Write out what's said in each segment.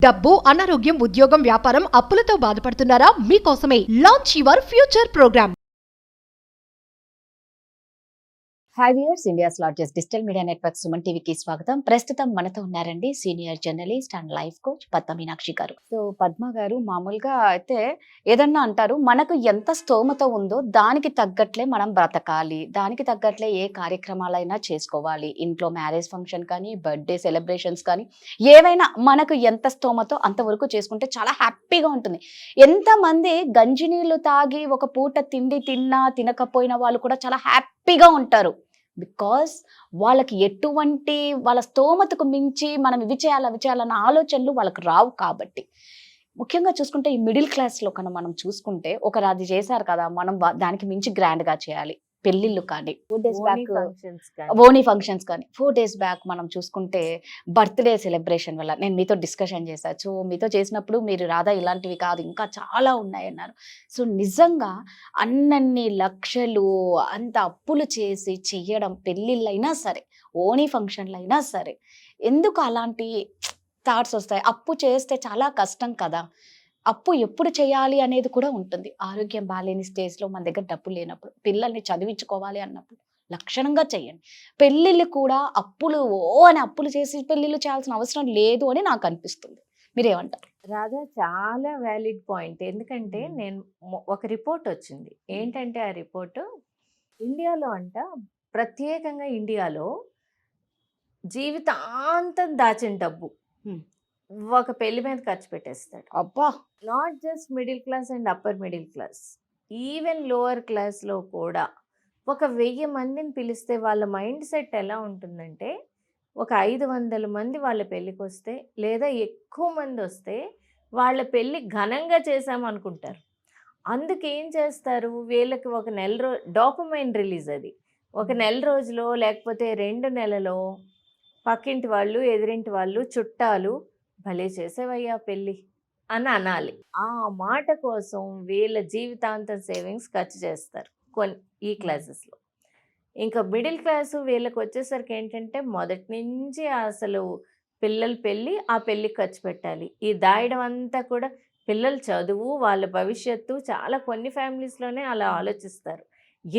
డబ్బు, అనారోగ్యం, ఉద్యోగం, వ్యాపారం, అప్పులతో బాధపడుతున్నారా? మీకోసమే launch your future program. Hi viewers, India's largest digital media network Suman టీవీకి స్వాగతం. ప్రస్తుతం మనతో ఉన్నారండి senior journalist and life coach Padma Meenakshi garu. So Padma గారు, మామూలుగా అయితే ఏదన్నా అంటారు, మనకు ఎంత స్తోమత ఉందో దానికి తగ్గట్లే మనం బ్రతకాలి, దానికి తగ్గట్లే ఏ కార్యక్రమాలైనా చేసుకోవాలి. ఇంట్లో మ్యారేజ్ ఫంక్షన్ కానీ, బర్త్డే సెలబ్రేషన్స్ కానీ, ఏవైనా మనకు ఎంత స్తోమతో అంతవరకు చేసుకుంటే చాలా హ్యాపీగా ఉంటుంది. ఎంతమంది గంజి నీళ్లు తాగి ఒక పూట తిండి తిన్నా తినకపోయిన వాళ్ళు కూడా చాలా హ్యాపీగా ఉంటారు. బికాస్ వాళ్ళకి ఎటువంటి వాళ్ళ స్తోమతకు మించి మనం ఇవి చేయాలన్న ఆలోచనలు వాళ్ళకి రావు. కాబట్టి ముఖ్యంగా చూసుకుంటే ఈ మిడిల్ క్లాస్లో కన్నా మనం చూసుకుంటే, ఒకరు అది చేశారు కదా, మనం దానికి మించి గ్రాండ్గా చేయాలి. పెళ్ళిళ్ళు కానీ, 4 days బ్యాక్ ఓనీ ఫంక్షన్స్ కానీ, 4 days బ్యాక్ మనం చూసుకుంటే బర్త్డే సెలబ్రేషన్ వల్ల నేను మీతో డిస్కషన్ చేశాను. సో మీతో చేసినప్పుడు మీరు రాధా ఇలాంటివి కాదు ఇంకా చాలా ఉన్నాయన్నారు. సో నిజంగా అన్నన్ని లక్షలు అంత అప్పులు చేసి చెయ్యడం, పెళ్ళిళ్ళైనా సరే, ఓనీ ఫంక్షన్లు అయినా సరే, ఎందుకు అలాంటి థాట్స్ వస్తాయి? అప్పు చేస్తే చాలా కష్టం కదా, అప్పు ఎప్పుడు చేయాలి అనేది కూడా ఉంటుంది. ఆరోగ్యం బాలేని స్టేజ్లో మన దగ్గర డబ్బు లేనప్పుడు, పిల్లల్ని చదివించుకోవాలి అన్నప్పుడు లక్షణంగా చెయ్యండి. పెళ్ళిళ్ళు కూడా అప్పులు అని అప్పులు చేసి పెళ్ళిళ్ళు చేయాల్సిన అవసరం లేదు అని నాకు అనిపిస్తుంది. మీరేమంటారు? రాధా, చాలా వ్యాలిడ్ పాయింట్. ఎందుకంటే నేను ఒక రిపోర్ట్ వచ్చింది. ఏంటంటే ఆ రిపోర్టు ఇండియాలో ప్రత్యేకంగా ఇండియాలో జీవితాంతం దాచిన డబ్బు ఒక పెళ్లి మీద ఖర్చు పెట్టేస్తాడు. అబ్బా, not just middle class and upper middle class, even lower క్లాస్లో కూడా ఒక 1000 మందిని పిలిస్తే వాళ్ళ మైండ్ సెట్ ఎలా ఉంటుందంటే, ఒక 500 మంది వాళ్ళ పెళ్ళికి వస్తే, లేదా ఎక్కువ మంది వస్తే వాళ్ళ పెళ్ళి ఘనంగా చేసామనుకుంటారు. అందుకేం చేస్తారు, వీళ్ళకి ఒక నెల డోపమైన్ రిలీజ్, అది ఒక నెల రోజులో లేకపోతే 2 నెలలో పక్కింటి వాళ్ళు, ఎదురింటి వాళ్ళు, చుట్టాలు భలే చేసేవయ్యా పెళ్ళి అని అనాలి. ఆ మాట కోసం వీళ్ళ జీవితాంతం సేవింగ్స్ ఖర్చు చేస్తారు ఈ క్లాసెస్లో. ఇంకా మిడిల్ క్లాసు వీళ్ళకి వచ్చేసరికి ఏంటంటే, మొదటి నుంచి అసలు పిల్లల పెళ్ళి, ఆ పెళ్ళికి ఖర్చు పెట్టాలి. ఈ దాయడం అంతా కూడా పిల్లల చదువు, వాళ్ళ భవిష్యత్తు, చాలా కొన్ని ఫ్యామిలీస్లోనే అలా ఆలోచిస్తారు.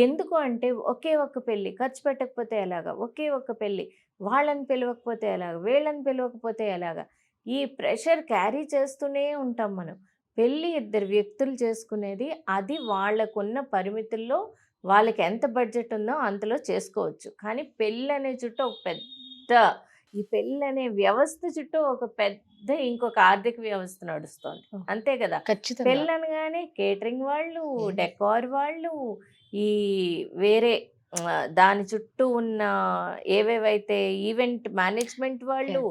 ఎందుకు అంటే, ఒకే ఒక్క పెళ్ళి ఖర్చు పెట్టకపోతే ఎలాగా, ఒకే ఒక్క పెళ్ళి వాళ్ళని పిలవకపోతే ఎలాగా, వీళ్ళని పిలవకపోతే ఎలాగా, ఈ ప్రెషర్ క్యారీ చేస్తూనే ఉంటాం మనం. పెళ్ళి 2 వ్యక్తులు చేసుకునేది, అది వాళ్ళకున్న పరిమితుల్లో వాళ్ళకి ఎంత బడ్జెట్ ఉందో అంతలో చేసుకోవచ్చు. కానీ పెళ్ళి అనే చుట్టూ ఒక పెద్ద, ఈ పెళ్ళి అనే వ్యవస్థ చుట్టూ ఒక పెద్ద ఇంకొక ఆర్థిక వ్యవస్థ నడుస్తుంది. అంతే కదా. పెళ్ళి అనగానే కేటరింగ్ వాళ్ళు, డెకార్ వాళ్ళు, ఈ వేరే దాని చుట్టూ ఉన్న ఏవేవైతే ఈవెంట్ మేనేజ్మెంట్ వాళ్ళు,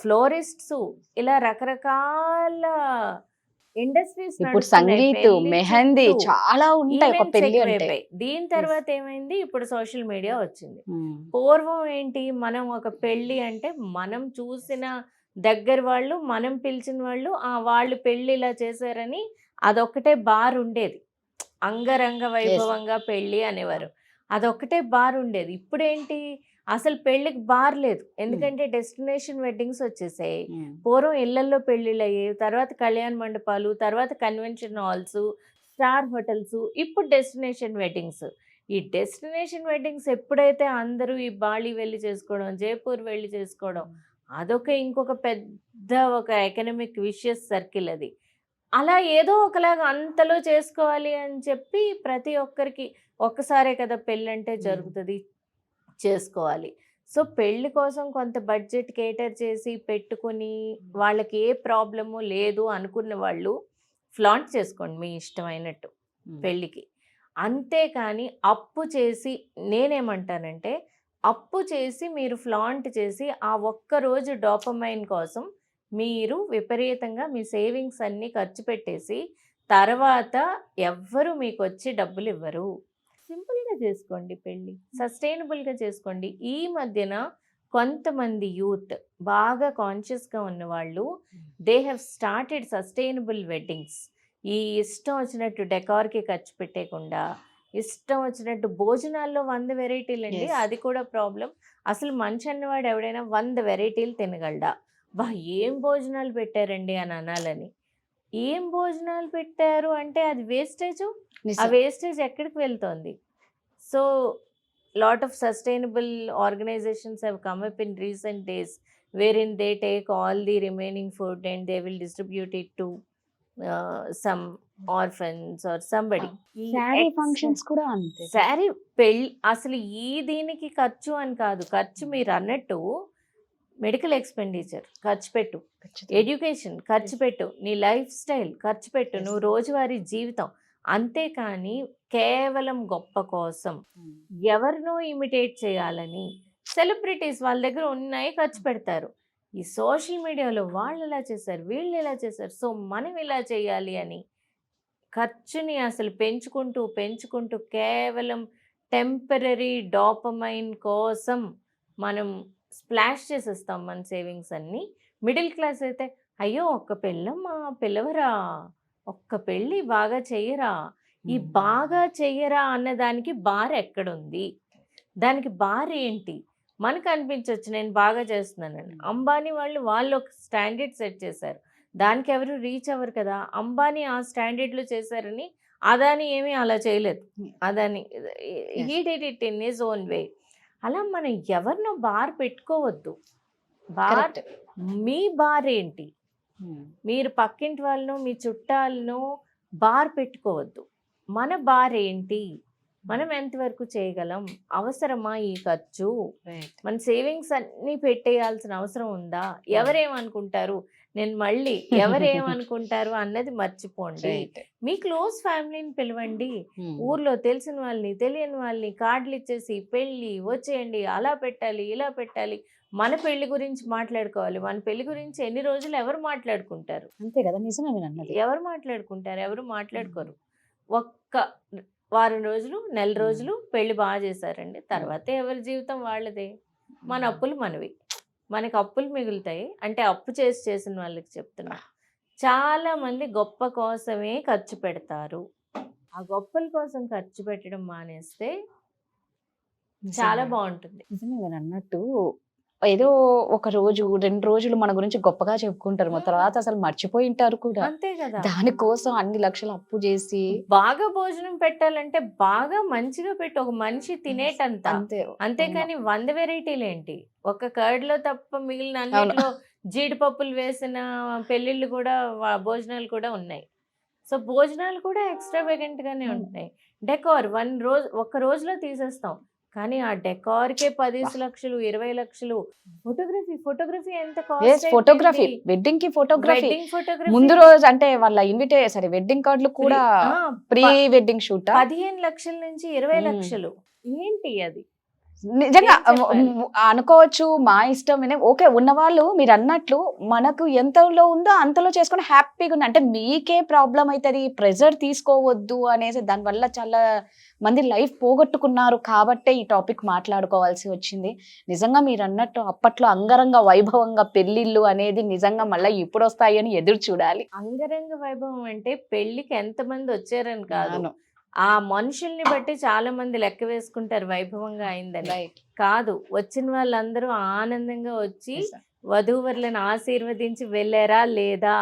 ఫ్లోరిస్ట్స్, ఇలా రకరకాల ఇండస్ట్రీస్, ఇప్పుడు సంగీత్, మెహందీ చాలా ఉంటాయి ఒక పెళ్లి అంటే. దీని తర్వాత ఏమైంది, ఇప్పుడు సోషల్ మీడియా వచ్చింది. పూర్వం ఏంటి, మనం ఒక పెళ్ళి అంటే మనం చూసిన దగ్గర వాళ్ళు, మనం పిలిచిన వాళ్ళు, వాళ్ళు పెళ్ళి ఇలా చేశారని అదొక్కటే బార్ ఉండేది. అంగరంగ వైభవంగా పెళ్ళి అనేవారు, అదొక్కటే బార్ ఉండేది. ఇప్పుడేంటి, అసలు పెళ్ళికి బార్ లేదు. ఎందుకంటే డెస్టినేషన్ వెడ్డింగ్స్ వచ్చేసాయి. పూర్వం ఇళ్లల్లో పెళ్ళిళ్ళు అయ్యాయి, తర్వాత కళ్యాణ మండపాలు, తర్వాత కన్వెన్షన్ హాల్స్, స్టార్ హోటల్స్, ఇప్పుడు డెస్టినేషన్ వెడ్డింగ్స్. ఈ డెస్టినేషన్ వెడ్డింగ్స్ ఎప్పుడైతే అందరూ ఈ బాలి వెళ్ళి చేసుకోవడం, జైపూర్ వెళ్ళి చేసుకోవడం, అదొక ఇంకొక పెద్ద ఒక ఎకనామిక్ విషియస్ సర్కిల్ అది. అలా ఏదో ఒకలాగా అంతలో చేసుకోవాలి అని చెప్పి ప్రతి ఒక్కరికి ఒక్కసారే కదా పెళ్ళంటే జరుగుతుంది, చేసుకోవాలి. సో పెళ్లి కోసం కొంత బడ్జెట్ కేటర్ చేసి పెట్టుకుని, వాళ్ళకి ఏ ప్రాబ్లము లేదు అనుకున్న వాళ్ళు ఫ్లాంట్ చేసుకోండి మీ ఇష్టమైనట్టు పెళ్ళికి. అంతేకాని అప్పు చేసి, నేనేమంటానంటే, అప్పు చేసి మీరు ఫ్లాంట్ చేసి ఆ ఒక్కరోజు డోపమైన్ కోసం మీరు విపరీతంగా మీ సేవింగ్స్ అన్నీ ఖర్చు పెట్టేసి తర్వాత ఎవ్వరు మీకు వచ్చి డబ్బులు ఇవ్వరు. సింపుల్గా చేసుకోండి పెళ్ళి, సస్టైనబుల్గా చేసుకోండి. ఈ మధ్యన కొంతమంది యూత్ బాగా కాన్షియస్గా ఉన్నవాళ్ళు, they have started sustainable weddings. ఈ ఇష్టం వచ్చినట్టు డెకార్కి ఖర్చు పెట్టేయకుండా, ఇష్టం వచ్చినట్టు భోజనాల్లో 100 వెరైటీలు అండి, అది కూడా ప్రాబ్లం. అసలు మనిషి అన్నవాడు ఎవడైనా 100 వెరైటీలు తినగలడా? వా ఏం భోజనాలు పెట్టారండి అని అనాలని. ఏం భోజనాలు పెట్టారు అంటే అది వేస్టేజ్. ఆ నిజం. వేస్టేజ్ ఎక్కడికి వెళ్తోంది? So lot of sustainable organizations have come up in recent days wherein they take all the remaining food and they will distribute it to some orphans or somebody. Sari functions కూడా అంతే. శారీ పెళ్ళి అసలు ఈ దీనికి ఖర్చు అని కాదు. ఖర్చు మీరు అన్నట్టు మెడికల్ ఎక్స్పెండిచర్ ఖర్చు పెట్టు, ఎడ్యుకేషన్ ఖర్చు పెట్టు, నీ లైఫ్ స్టైల్ ఖర్చు పెట్టు, నువ్వు రోజువారీ జీవితం. అంతేకాని కేవలం గొప్ప కోసం ఎవరినో ఇమిటేట్ చేయాలని సెలబ్రిటీస్ వాళ్ళ దగ్గర ఉన్నాయి ఖర్చు పెడతారు. ఈ సోషల్ మీడియాలో వాళ్ళు ఇలా చేశారు, వీళ్ళు ఇలా చేశారు, సో మనం ఇలా చేయాలి అని ఖర్చుని అసలు పెంచుకుంటూ పెంచుకుంటూ కేవలం టెంపరరీ డోపమైన్ కోసం మనం స్ప్లాష్ చేసేస్తాం మన సేవింగ్స్ అన్నీ. మిడిల్ క్లాస్ అయితే అయ్యో ఒక్క పెళ్ళమ్మా పిల్లవరా, ఒక్క పెళ్ళి బాగా చెయ్యరా. ఈ బాగా చెయ్యరా అన్నదానికి బార్ ఎక్కడుంది? దానికి బార్ ఏంటి? మనకు అనిపించవచ్చు నేను బాగా చేస్తున్నానని. అంబానీ వాళ్ళు ఒక స్టాండర్డ్ సెట్ చేశారు, దానికి ఎవరు రీచ్ అవ్వరు కదా. అంబానీ ఆ స్టాండర్డ్లో చేశారని అదాని ఏమీ అలా చేయలేదు. Adani he did it in his own way. అలా మనం ఎవరినో బార్ పెట్టుకోవద్దు. బార్ మీ బార్ ఏంటి? మీరు పక్కింటి వాళ్ళను మీ చుట్టాలను బార్ పెట్టుకోవద్దు. మన బార్ ఏంటి? మనం ఎంతవరకు చేయగలం? అవసరమా ఈ ఖర్చు? మన సేవింగ్స్ అన్నీ పెట్టేయాల్సిన అవసరం ఉందా? ఎవరేమనుకుంటారు, నేను మళ్ళీ ఎవరేమనుకుంటారు అన్నది మర్చిపోండి. మీ క్లోజ్ ఫ్యామిలీని పిలవండి, ఊర్లో తెలిసిన వాళ్ళని తెలియని వాళ్ళని కార్డులు ఇచ్చేసి పెళ్ళి వచ్చేయండి, అలా పెట్టాలి ఇలా పెట్టాలి. మన పెళ్లి గురించి మాట్లాడుకోవాలి. మన పెళ్లి గురించి ఎన్ని రోజులు ఎవరు మాట్లాడుకుంటారు? అంతే కదా, నిజమే మీరు అన్నది. ఎవరు మాట్లాడుకుంటారు? ఎవరు మాట్లాడుకోరు. ఒక్క వారం రోజులు నెల రోజులు పెళ్లి బాగా చేశారండి, తర్వాత ఎవరి జీవితం వాళ్ళదే. మన అప్పులు మనవి, మనకి అప్పులు మిగులుతాయి. అంటే అప్పు చేసిన వాళ్ళకి చెప్తున్నా, చాలా మంది గొప్ప కోసమే ఖర్చు పెడతారు. ఆ గొప్పల కోసం ఖర్చు పెట్టడం మానేస్తే చాలా బాగుంటుంది. నిజమే మీరు అన్నట్టు. ఏదో ఒక రోజు 2 రోజులు మన గురించి గొప్పగా చెప్పుకుంటారు, మన తర్వాత అసలు మర్చిపోయి ఉంటారు కూడా. అంతే కదా. దానికోసం అన్ని లక్షలు అప్పు చేసి బాగా భోజనం పెట్టాలంటే బాగా మంచిగా పెట్టి ఒక మనిషి తినేటంత. అంతే. అంతేకాని 100 వెరైటీలు ఏంటి? ఒక కర్డ్ లో తప్ప మిగిలిన అన్నిట్లో జీడిపప్పులు వేసిన పెళ్లిళ్ళు కూడా భోజనాలు కూడా ఉన్నాయి. సో భోజనాలు కూడా ఎక్స్ట్రావెగెంట్ గానే ఉంటాయి. డెకార్ ఒక రోజులో తీసేస్తాం, కానీ ఆ డెకార్కే 10 లక్షలు 20 లక్షలు. ఫోటోగ్రఫీ ఎంత కాస్ట్? ఫోటోగ్రఫీ, వెడ్డింగ్ కి ఫోటోగ్రఫీ ముందు రోజు అంటే వాళ్ళ వెడ్డింగ్ కార్డులు కూడా ప్రీ వెడ్డింగ్ షూట్ 15 లక్షల నుంచి 20 లక్షలు. ఏంటి అది? నిజంగా అనుకోవచ్చు మా ఇష్టం. ఓకే, ఉన్నవాళ్ళు మీరు అన్నట్లు మనకు ఎంతలో ఉందో అంతలో చేసుకుని హ్యాపీగా ఉంది. అంటే మీకే ప్రాబ్లం అవుతుంది, ప్రెజర్ తీసుకోవద్దు అనేసి దానివల్ల చాలా మంది లైఫ్ పోగొట్టుకున్నారు. కాబట్టే ఈ టాపిక్ మాట్లాడుకోవాల్సి వచ్చింది. నిజంగా మీరు అన్నట్టు అప్పట్లో అంగరంగ వైభవంగా పెళ్లిళ్ళు అనేది నిజంగా మళ్ళీ ఇప్పుడు వస్తాయి అని ఎదురు చూడాలి. అంగరంగ వైభవం అంటే పెళ్లికి ఎంతమంది వచ్చారని కాదు, ఆ మనుషుల్ని బట్టి చాలా మంది లెక్క వేసుకుంటారు వైభవంగా అయిందని. కాదు, వచ్చిన వాళ్ళందరూ ఆనందంగా వచ్చి వధూవరులను ఆశీర్వదించి వెళ్ళారా లేదా,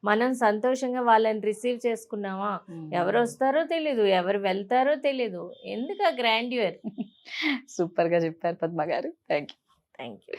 మనం సంతోషంగా వాళ్ళని రిసీవ్ చేసుకున్నామా, ఎవరు వస్తారో తెలీదు, ఎవరు వెళ్తారో తెలీదు. ఎందుకు ఆ గ్రాండ్యూర్? సూపర్ గా చెప్పారు పద్మ గారు. Thank you.